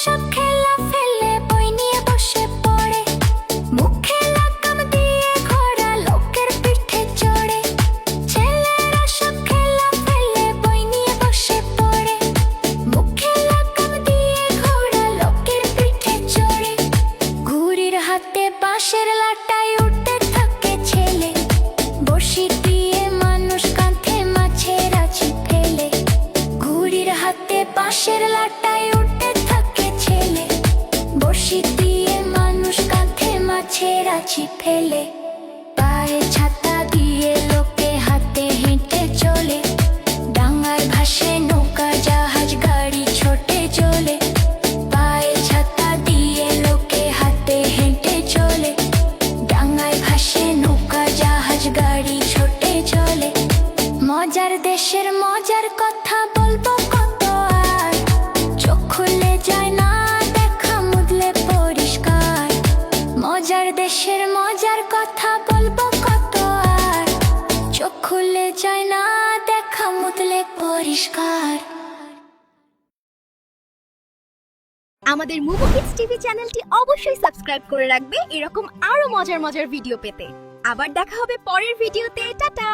সব খেলা ফেলে বই নিয়ে বসে পড়ে, মুখে লাগাম দিয়ে ঘোড়া লোকের পিঠে চড়ে। ছেলেরা সব খেলা ফেলে বই নিয়ে বসে পড়ে, মুখে লাগাম দিয়ে ঘোড়া লোকের পিঠে চড়ে। ঘুড়ির হাতে বাঁশের লাটায় উঠতে থাকে ছেলে, বড়শি দিয়ে মানুষ কাঁধে মাছের আছি ফেলে। ঘুড়ির হাতে বাঁশের লাটায় উঠতে থাকে ছেলে, বড়শি দিয়ে মানুষ কাঁধে মাছের আছি ফেলে। পায়ে ছাতা দিয়ে লোকে হাতে হেঁটে চলে, ডাঙায় ভাসে নৌকা জাহাজ গাড়ি ছোটে চলে। পায়ে ছাতা দিয়ে লোকে হাতে হেঁটে চলে, ডাঙায় ভাসে নৌকা জাহাজ গাড়ি ছোটে চলে। মজার দেশের মজার কথা বলবো কত আর, চোখ খুলে যায় না দেখা মুদলে পরিষ্কার। মজার দেশের মজার কথা বলবো কত আর, চোখ খুলে যায় না দেখা মুদলে পরিষ্কার। আমাদের মুভি কিডস টিভি চ্যানেলটি অবশ্যই সাবস্ক্রাইব করে রাখবে এরকম আরো মজার মজার ভিডিও পেতে। আবার দেখা হবে পরের ভিডিওতে। টাটা।